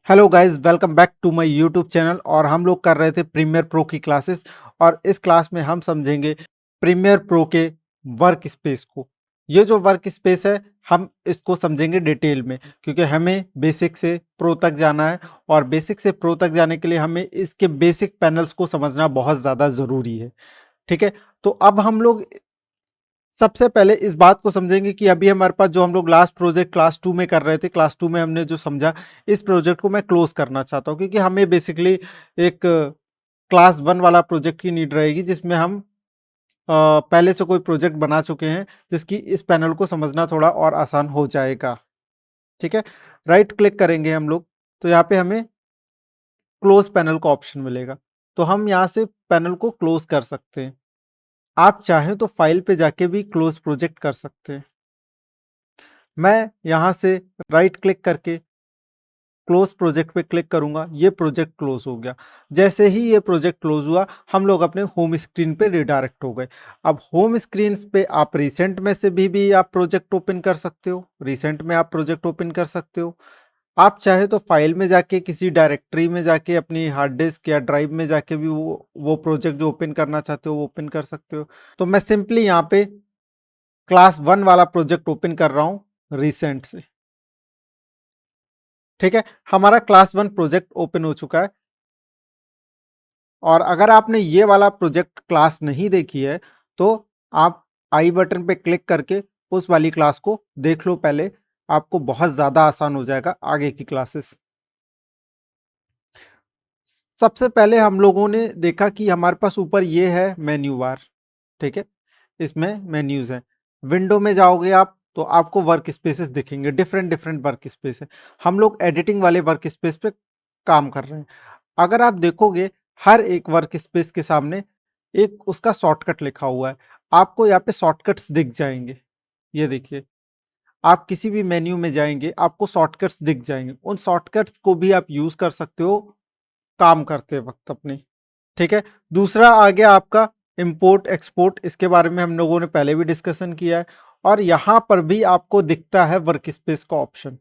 Hello guys, welcome back to my YouTube channel. और हम लोग कर रहे थे प्रीमियर प्रो की क्लासेस। और इस क्लास में हम समझेंगे प्रीमियर प्रो के वर्क स्पेस को। ये जो वर्क स्पेस है हम इसको समझेंगे डिटेल में, क्योंकि हमें बेसिक से प्रो तक जाना है। और बेसिक से प्रो तक जाने के लिए हमें इसके बेसिक पैनल्स को समझना बहुत ज़्यादा ज़रूरी है। ठीक है, तो अब हम लोग सबसे पहले इस बात को समझेंगे कि अभी हमारे पास जो हम लोग लास्ट प्रोजेक्ट क्लास 2 में कर रहे थे, क्लास 2 में हमने जो समझा, इस प्रोजेक्ट को मैं क्लोज करना चाहता हूं, क्योंकि हमें बेसिकली एक क्लास 1 वाला प्रोजेक्ट की नीड रहेगी, जिसमें हम पहले से कोई प्रोजेक्ट बना चुके हैं, जिसकी इस पैनल को समझना थोड़ा और आसान हो जाएगा। ठीक है, राइट क्लिक करेंगे हम लोग, तो यहाँ पे हमें क्लोज पैनल का ऑप्शन मिलेगा। तो हम यहाँ से पैनल को क्लोज कर सकते हैं। आप चाहें तो फाइल पे जाके भी क्लोज प्रोजेक्ट कर सकते हैं। मैं यहाँ से राइट क्लिक करके क्लोज प्रोजेक्ट पे क्लिक करूंगा, ये प्रोजेक्ट क्लोज हो गया। जैसे ही ये प्रोजेक्ट क्लोज हुआ, हम लोग अपने होम स्क्रीन पे रिडायरेक्ट हो गए। अब होम स्क्रीन पे आप रिसेंट में से भी आप प्रोजेक्ट ओपन कर सकते हो, रिसेंट में आप प्रोजेक्ट ओपन कर सकते हो। आप चाहे तो फाइल में जाके किसी डायरेक्टरी में जाके अपनी हार्ड डिस्क या ड्राइव में जाके भी वो प्रोजेक्ट जो ओपन करना चाहते हो वो ओपन कर सकते हो। तो मैं सिंपली यहाँ पे क्लास 1 वाला प्रोजेक्ट ओपन कर रहा हूँ रिसेंट से। ठीक है, हमारा क्लास 1 प्रोजेक्ट ओपन हो चुका है। और अगर आपने ये वाला प्रोजेक्ट क्लास नहीं देखी है, तो आप आई बटन पे क्लिक करके उस वाली क्लास को देख लो पहले। आपको बहुत ज़्यादा आसान हो जाएगा आगे की क्लासेस। सबसे पहले हम लोगों ने देखा कि हमारे पास ऊपर ये है मेन्यू बार। ठीक है, इसमें मेन्यूज हैं। विंडो में जाओगे आप तो आपको वर्क स्पेसेस दिखेंगे, डिफरेंट डिफरेंट वर्क स्पेस है। हम लोग एडिटिंग वाले वर्क स्पेस पे काम कर रहे हैं। अगर आप देखोगे, हर एक वर्क स्पेस के सामने एक उसका शॉर्टकट लिखा हुआ है। आपको यहाँ पे शॉर्टकट्स दिख जाएंगे। ये देखिए, आप किसी भी मेन्यू में जाएंगे आपको शॉर्टकट्स दिख जाएंगे। उन शॉर्टकट्स को भी आप यूज कर सकते हो काम करते वक्त अपने। ठीक है, दूसरा आ गया आपका इंपोर्ट एक्सपोर्ट। इसके बारे में हम लोगों ने पहले भी डिस्कशन किया है। और यहाँ पर भी आपको दिखता है वर्क स्पेस का ऑप्शन।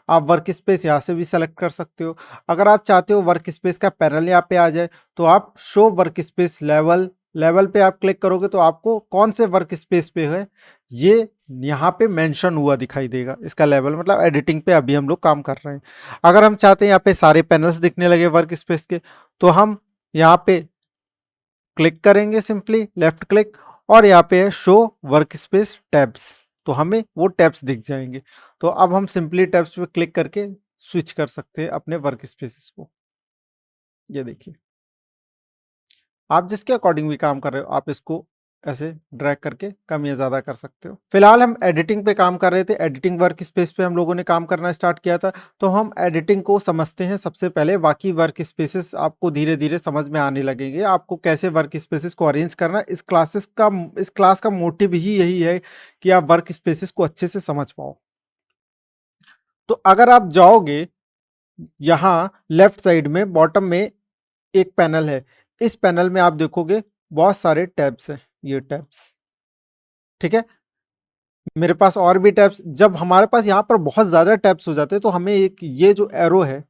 आप वर्क स्पेस यहाँ से भी सेलेक्ट कर सकते हो। अगर आप चाहते हो वर्क स्पेस का पैनल यहाँ पे आ जाए, तो आप show work space level level पे आप क्लिक करोगे तो आपको कौन से वर्क स्पेस पे है ये यहाँ पे मेंशन हुआ दिखाई देगा। इसका लेवल मतलब एडिटिंग पे अभी हम लोग काम कर रहे हैं। अगर हम चाहते हैं यहाँ पे सारे पैनल्स दिखने लगे वर्क स्पेस के, तो हम यहाँ पे क्लिक करेंगे, सिंपली लेफ्ट क्लिक, और यहाँ पे है शो वर्क स्पेस टैब्स। तो हमें वो टैब्स दिख जाएंगे। तो अब हम सिंपली टैब्स पे क्लिक करके स्विच कर सकते हैं अपने वर्क स्पेसेस को। ये देखिए, आप जिसके अकॉर्डिंग भी काम कर रहे हो आप इसको ऐसे ड्रैग करके कम या ज़्यादा कर सकते हो। फिलहाल हम एडिटिंग पे काम कर रहे थे, एडिटिंग वर्क स्पेस पे हम लोगों ने काम करना स्टार्ट किया था। तो हम एडिटिंग को समझते हैं सबसे पहले, बाकी वर्क स्पेसेस आपको धीरे धीरे समझ में आने लगेंगे। आपको कैसे वर्क स्पेसेस को अरेंज करना, इस क्लास का मोटिव ही यही है कि आप वर्क स्पेसेस को अच्छे से समझ पाओ। तो अगर आप जाओगे, यहाँ लेफ्ट साइड में बॉटम में एक पैनल है। इस पैनल में आप देखोगे बहुत सारे टैब्स हैं, ये टैब्स। ठीक है, मेरे पास और भी टैब्स। जब हमारे पास यहाँ पर बहुत ज्यादा टैब्स हो जाते हैं, तो हमें एक ये जो एरो है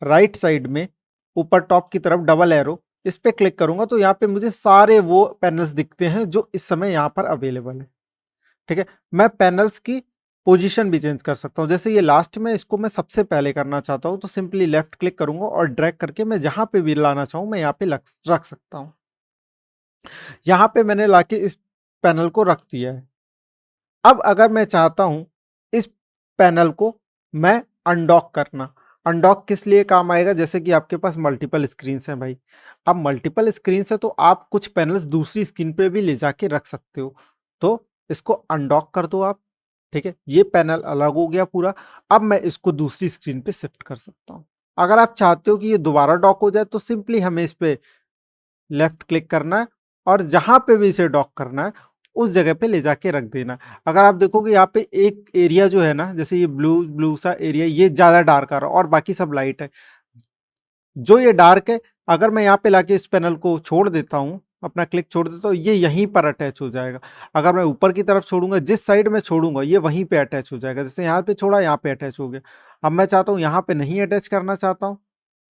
राइट साइड में ऊपर टॉप की तरफ डबल एरो, इस पे क्लिक करूंगा तो यहाँ पे मुझे सारे वो पैनल्स दिखते हैं जो इस समय यहाँ पर अवेलेबल है। ठीक है, मैं पैनल्स की पोजीशन भी चेंज कर सकता हूँ। जैसे ये लास्ट में, इसको मैं सबसे पहले करना चाहता हूँ, तो सिंपली लेफ्ट क्लिक करूंगा और ड्रैग करके मैं जहां पे भी लाना चाहूँ मैं यहाँ पे रख सकता हूँ। यहाँ पे मैंने लाके इस पैनल को रख दिया है। अब अगर मैं चाहता हूं इस पैनल को मैं अनडॉक करना, अनडॉक किस लिए काम आएगा, जैसे कि आपके पास मल्टीपल स्क्रीन हैं भाई। अब मल्टीपल स्क्रीन है तो आप कुछ पैनल्स दूसरी स्क्रीन पे भी ले जाके रख सकते हो। तो इसको अनडॉक कर दो आप। ठीक है, ये पैनल अलग हो गया पूरा। अब मैं इसको दूसरी स्क्रीन पे शिफ्ट कर सकता हूं। अगर आप चाहते हो कि ये दोबारा डॉक हो जाए, तो सिंपली हमें इस पे लेफ्ट क्लिक करना है और जहां पे भी इसे डॉक करना है उस जगह पे ले जाके रख देना। अगर आप देखोगे यहाँ पे एक एरिया जो है ना, जैसे ये ब्लू ब्लू सा एरिया, ये ज्यादा डार्क आ रहा है और बाकी सब लाइट है। जो ये डार्क है, अगर मैं यहाँ पे लाके इस पैनल को छोड़ देता हूँ अपना क्लिक छोड़ देता हूँ, ये यहीं पर अटैच हो जाएगा। अगर मैं ऊपर की तरफ छोड़ूंगा, जिस साइड में छोड़ूंगा ये वहीं पे अटैच हो जाएगा। जैसे यहाँ पे छोड़ा, यहाँ पे अटैच हो गया। अब मैं चाहता हूँ यहाँ पे नहीं अटैच करना चाहता हूँ,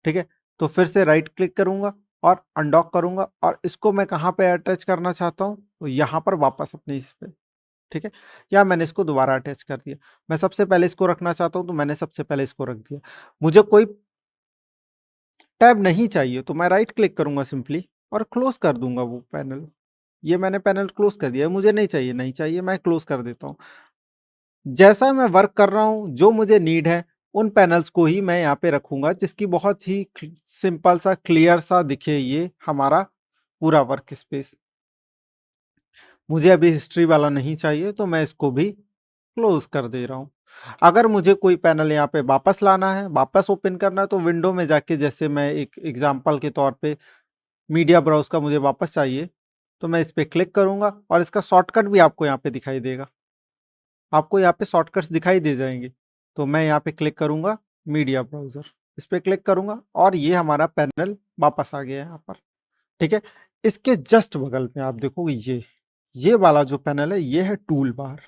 ठीक है, तो फिर से राइट क्लिक करूंगा और अनडॉक करूंगा, और इसको मैं कहाँ पे अटैच करना चाहता हूँ, तो यहाँ पर वापस अपने इस पे, ठीक है, या मैंने इसको दोबारा अटैच कर दिया। मैं सबसे पहले इसको रखना चाहता हूँ, तो मैंने सबसे पहले इसको रख दिया। मुझे कोई टैब नहीं चाहिए तो मैं राइट क्लिक करूंगा सिंपली और क्लोज कर दूंगा वो पैनल। ये मैंने पैनल क्लोज कर दिया, मुझे नहीं चाहिए, नहीं चाहिए, मैं क्लोज कर देता हूँ। जैसा मैं वर्क कर रहा हूँ, जो मुझे नीड है, उन पैनल्स को ही मैं यहाँ पे रखूंगा, जिसकी बहुत ही सिंपल सा क्लियर सा दिखे ये हमारा पूरा वर्क स्पेस। मुझे अभी हिस्ट्री वाला नहीं चाहिए तो मैं इसको भी क्लोज कर दे रहा हूँ। अगर मुझे कोई पैनल यहाँ पे वापस लाना है, वापस ओपन करना है, तो विंडो में जाके, जैसे मैं एक एग्जांपल के तौर पे मीडिया ब्राउज का मुझे वापस चाहिए, तो मैं इस पे क्लिक करूंगा और इसका शॉर्टकट भी आपको यहाँ पे दिखाई देगा। आपको यहाँ पे शॉर्टकट्स दिखाई दे जाएंगे। तो मैं यहाँ पे क्लिक करूंगा मीडिया ब्राउजर, इस पे क्लिक करूंगा और ये हमारा पैनल वापस आ गया है यहाँ पर, ठीक है। इसके जस्ट बगल में आप देखोगे ये वाला जो पैनल है, ये है टूल बार,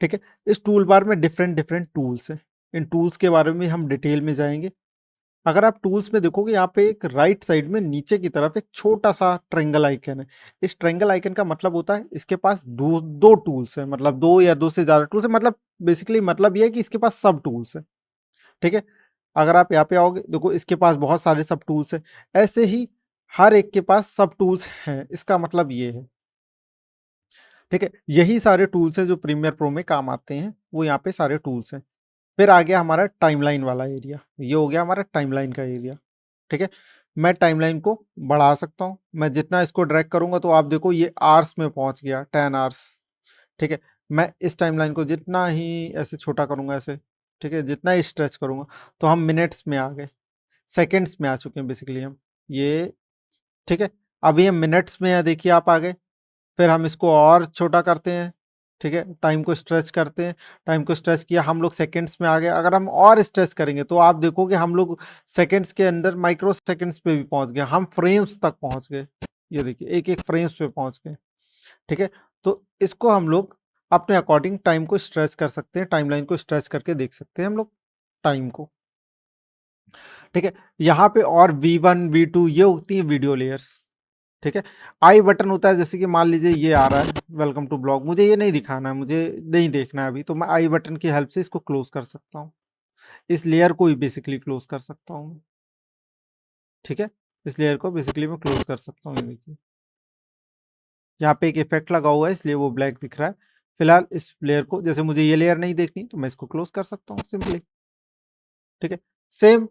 ठीक है। इस टूल बार में डिफरेंट डिफरेंट टूल्स हैं। इन टूल्स के बारे में हम डिटेल में जाएंगे। अगर आप टूल्स में देखोगे, यहाँ पे एक राइट साइड में नीचे की तरफ एक छोटा सा ट्रायंगल आइकन है। इस ट्रायंगल आइकन का मतलब होता है इसके पास दो दो टूल्स है, मतलब दो या दो से ज्यादा टूल्स है, मतलब बेसिकली मतलब ये है कि इसके पास सब टूल्स है, ठीक है। अगर आप यहाँ पे आओगे, देखो इसके पास बहुत सारे सब टूल्स है। ऐसे ही हर एक के पास सब टूल्स हैं, इसका मतलब ये है, ठीक है। यही सारे टूल्स है जो प्रीमियर प्रो में काम आते हैं, वो यहाँ पे सारे टूल्स हैं। फिर आ गया हमारा टाइमलाइन वाला एरिया, ये हो गया हमारा टाइमलाइन का एरिया, ठीक है। मैं टाइमलाइन को बढ़ा सकता हूँ, मैं जितना इसको ड्रैग करूंगा तो आप देखो ये आवर्स में पहुंच गया, 10 आवर्स, ठीक है। मैं इस टाइमलाइन को जितना ही ऐसे छोटा करूंगा, ऐसे, ठीक है, जितना ही स्ट्रेच करूंगा, तो हम मिनट्स में आ गए, सेकेंड्स में आ चुके हैं बेसिकली हम, ये, ठीक है। अभी हम मिनट्स में है, देखिए आप आ गए। फिर हम इसको और छोटा करते हैं, ठीक है, टाइम को स्ट्रेच करते हैं। टाइम को स्ट्रेच किया, हम लोग सेकंड्स में आ गए। अगर हम और स्ट्रेच करेंगे तो आप देखोगे हम लोग सेकंड्स के अंदर माइक्रो सेकंड्स पे भी पहुंच गए, हम फ्रेम्स तक पहुंच गए। ये देखिए एक एक फ्रेम्स पे पहुंच गए, ठीक है। तो इसको हम लोग अपने अकॉर्डिंग टाइम को स्ट्रेच कर सकते हैं, टाइमलाइन को स्ट्रेच करके देख सकते हैं हम लोग टाइम को, ठीक है। यहाँ पे और V1 V2 ये होती है वीडियो लेयर्स, ठीक है। आई बटन होता है, जैसे कि मान लीजिए ये आ रहा है वेलकम टू ब्लॉग, मुझे ये नहीं दिखाना है, मुझे नहीं देखना है अभी, तो मैं आई बटन की हेल्प से इसको क्लोज कर सकता हूँ। इस लेयर को भी बेसिकली क्लोज कर सकता हूँ, ठीक है। इस लेयर को बेसिकली मैं क्लोज कर सकता हूँ। ये देखिए यहाँ पे एक इफेक्ट लगा हुआ है, इसलिए वो ब्लैक दिख रहा है। फिलहाल इस लेयर को, जैसे मुझे ये लेयर नहीं देखनी तो मैं इसको क्लोज कर सकता हूँ सिंपली, ठीक है। सेम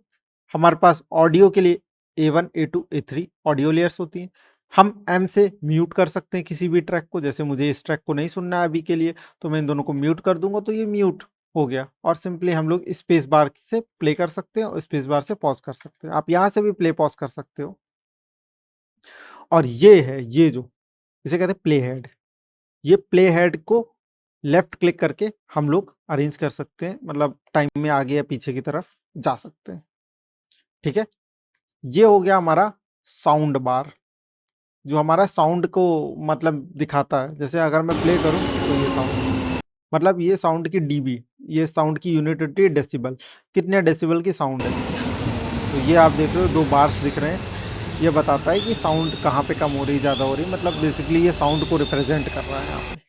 हमारे पास ऑडियो के लिए A1 A2 A3 audio layers होती हैं। हम M से म्यूट कर सकते हैं किसी भी ट्रैक को, जैसे मुझे इस ट्रैक को नहीं सुनना है अभी के लिए, तो मैं इन दोनों को म्यूट कर दूंगा तो ये म्यूट हो गया। और सिंपली हम लोग स्पेस बार से प्ले कर सकते हैं और स्पेस बार से पॉज कर सकते हैं, आप यहाँ से भी प्ले पॉज कर सकते हो। और ये है, ये जो इसे कहते हैं प्ले हेड, ये प्ले हेड को लेफ्ट क्लिक करके हम लोग अरेंज कर सकते हैं, मतलब टाइम में आगे या पीछे की तरफ जा सकते हैं, ठीक है। ये हो गया हमारा साउंड बार, जो हमारा साउंड को मतलब दिखाता है। जैसे अगर मैं प्ले करूं तो ये साउंड, मतलब ये साउंड की डीबी, ये साउंड की यूनिट होती है डेसिबल, कितने डेसिबल की साउंड है। तो ये आप देख रहे हो दो बार्स दिख रहे हैं, ये बताता है कि साउंड कहाँ पे कम हो रही, ज़्यादा हो रही, मतलब बेसिकली ये साउंड को रिप्रेजेंट कर रहा है यहाँ पे,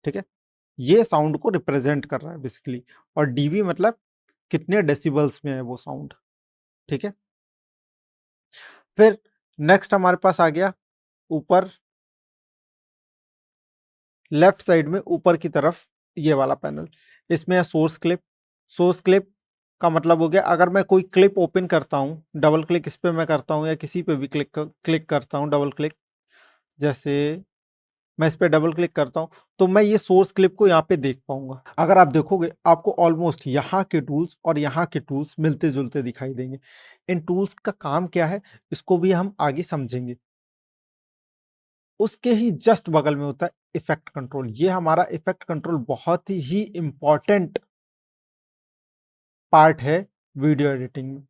ठीक है। ये साउंड को रिप्रेजेंट कर रहा है बेसिकली। और डीबी मतलब कितने डेसिबल्स में है वो साउंड, ठीक है। फिर नेक्स्ट हमारे पास आ गया ऊपर लेफ्ट साइड में ऊपर की तरफ ये वाला पैनल, इसमें है सोर्स क्लिप। सोर्स क्लिप का मतलब हो गया, अगर मैं कोई क्लिप ओपन करता हूँ, डबल क्लिक इस पे मैं करता हूँ या किसी पे भी क्लिक करता हूँ डबल क्लिक, जैसे मैं इस पे डबल क्लिक करता हूँ, तो मैं ये सोर्स क्लिप को यहाँ पे देख पाऊंगा। अगर आप देखोगे आपको ऑलमोस्ट यहाँ के टूल्स और यहाँ के टूल्स मिलते जुलते दिखाई देंगे। इन टूल्स का काम क्या है, इसको भी हम आगे समझेंगे। उसके ही जस्ट बगल में होता है इफेक्ट कंट्रोल। ये हमारा इफेक्ट कंट्रोल बहुत ही इंपॉर्टेंट पार्ट है वीडियो एडिटिंग में।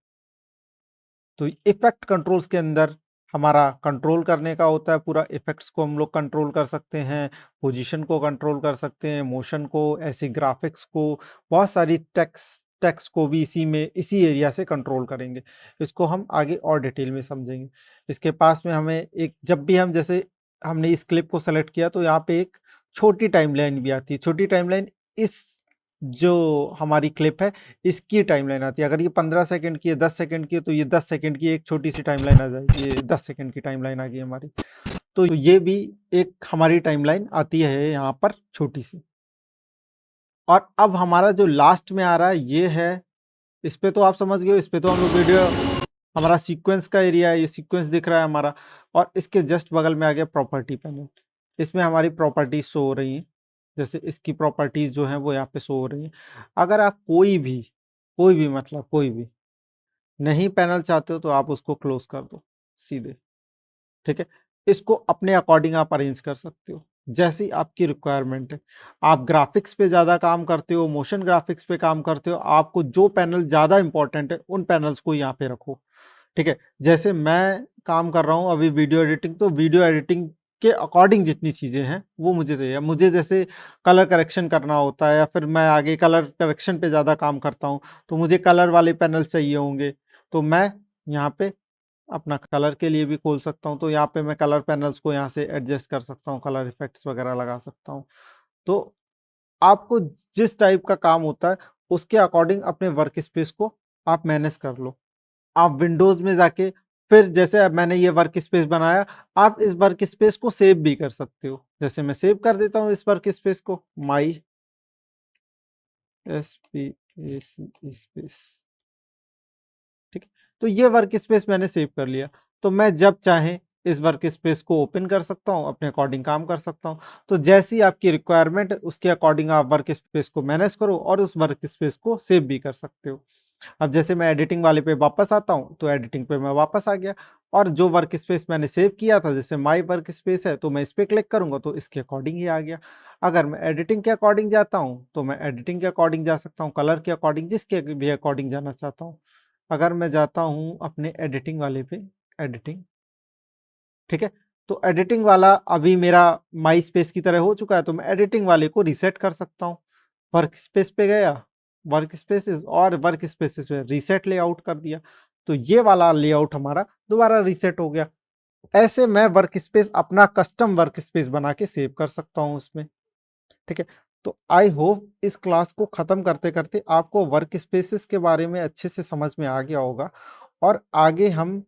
तो इफेक्ट कंट्रोल्स के अंदर हमारा कंट्रोल करने का होता है, पूरा इफ़ेक्ट्स को हम लोग कंट्रोल कर सकते हैं, पोजीशन को कंट्रोल कर सकते हैं, मोशन को, ऐसे ग्राफ़िक्स को, बहुत सारी टेक्स्ट को भी इसी एरिया से कंट्रोल करेंगे। इसको हम आगे और डिटेल में समझेंगे। इसके पास में हमें एक जब भी हम जैसे हमने इस क्लिप को सेलेक्ट किया तो यहाँ पे एक छोटी टाइमलाइन भी आती है। छोटी टाइमलाइन इस जो हमारी क्लिप है इसकी टाइमलाइन आती है। अगर ये 15 सेकंड की है, 10 सेकंड की है, तो ये 10 सेकंड की एक छोटी-सी टाइमलाइन आ जाएगी। ये 10 सेकंड की टाइमलाइन आ गई हमारी। तो ये भी एक हमारी टाइमलाइन आती है यहाँ पर छोटी-सी। और अब हमारा जो लास्ट में आ रहा है ये है, इस पे तो आप समझ गए हो, इस पे तो हम लोग वीडियो हमारा सीक्वेंस का एरिया है, ये सीक्वेंस दिख रहा है हमारा। और इसके जस्ट बगल में आ गया प्रॉपर्टी पैनल। इसमें हमारी प्रॉपर्टीज शो हो रही हैं, जैसे इसकी प्रॉपर्टीज जो हैं वो यहाँ पे शो हो रही हैं। अगर आप कोई भी मतलब कोई भी नहीं पैनल चाहते हो तो आप उसको क्लोज कर दो सीधे, ठीक है। इसको अपने अकॉर्डिंग आप अरेंज कर सकते हो जैसी आपकी रिक्वायरमेंट है। आप ग्राफिक्स पे ज़्यादा काम करते हो, मोशन ग्राफिक्स पे काम करते हो, आपको जो पैनल ज़्यादा इंपॉर्टेंट है उन पैनल्स को यहाँ पे रखो, ठीक है। जैसे मैं काम कर रहा हूँ अभी वीडियो एडिटिंग, तो वीडियो एडिटिंग के अकॉर्डिंग जितनी चीज़ें हैं वो मुझे चाहिए। मुझे जैसे कलर करेक्शन करना होता है या फिर मैं आगे कलर करेक्शन पे ज़्यादा काम करता हूँ तो मुझे कलर वाले पैनल चाहिए होंगे। तो मैं यहाँ पे अपना कलर के लिए भी खोल सकता हूँ, तो यहाँ पे मैं कलर पैनल्स को यहाँ से एडजस्ट कर सकता हूँ, कलर इफेक्ट्स वगैरह लगा सकता हूँ। तो आपको जिस टाइप का काम होता है उसके अकॉर्डिंग अपने वर्क स्पेस को आप मैनेज कर लो। आप विंडोज में जाके फिर जैसे अब मैंने ये वर्क स्पेस बनाया, आप इस वर्क स्पेस को सेव भी कर सकते हो। जैसे मैं सेव कर देता हूँ इस वर्क स्पेस को, माई स्पेस, ठीक है। तो ये वर्क स्पेस मैंने सेव कर लिया, तो मैं जब चाहे इस वर्क स्पेस को ओपन कर सकता हूँ, अपने अकॉर्डिंग काम कर सकता हूँ। तो जैसी आपकी रिक्वायरमेंट है उसके अकॉर्डिंग आप वर्क स्पेस को मैनेज करो और उस वर्क स्पेस को सेव भी कर सकते हो। अब जैसे मैं एडिटिंग वाले पे वापस आता हूँ तो एडिटिंग पे मैं वापस आ गया और जो वर्क स्पेस मैंने सेव किया था, जैसे माई वर्क स्पेस है, तो मैं इस पे क्लिक करूंगा तो इसके अकॉर्डिंग ही आ गया। अगर मैं एडिटिंग के अकॉर्डिंग जाता हूँ तो मैं एडिटिंग के अकॉर्डिंग जा सकता हूँ, कलर के अकॉर्डिंग, जिसके भी अकॉर्डिंग जाना चाहता हूँ। अगर मैं जाता हूँ अपने एडिटिंग वाले पे, एडिटिंग, ठीक है। तो एडिटिंग वाला अभी मेरा माई स्पेस की तरह हो चुका है, तो मैं एडिटिंग वाले को रीसेट कर सकता हूँ। वर्क स्पेस पे गया, वर्क स्पेसेस और वर्क स्पेसेस में रीसेट लेआउट कर दिया, तो ये वाला लेआउट हमारा दोबारा रीसेट हो गया। ऐसे मैं वर्क स्पेस अपना कस्टम वर्क स्पेस बना के सेव कर सकता हूँ उसमें, ठीक है। तो आई होप इस क्लास को ख़त्म करते करते आपको वर्क स्पेसेस के बारे में अच्छे से समझ में आ गया होगा और आगे हम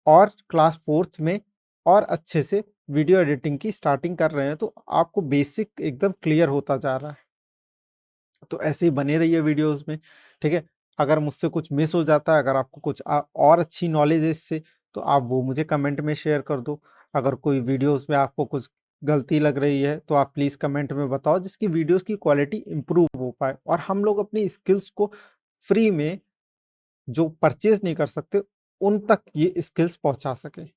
और क्लास 4th में और अच्छे से वीडियो एडिटिंग की स्टार्टिंग कर रहे हैं, तो आपको बेसिक एकदम क्लियर होता जा रहा है। तो ऐसे ही बने रहिए वीडियोस में, ठीक है। अगर मुझसे कुछ मिस हो जाता है, अगर आपको कुछ और अच्छी नॉलेज है इससे, तो आप वो मुझे कमेंट में शेयर कर दो। अगर कोई वीडियोस में आपको कुछ गलती लग रही है तो आप प्लीज़ कमेंट में बताओ, जिसकी वीडियोस की क्वालिटी इम्प्रूव हो पाए और हम लोग अपनी स्किल्स को फ्री में, जो परचेज नहीं कर सकते, उन तक ये स्किल्स पहुंचा सके।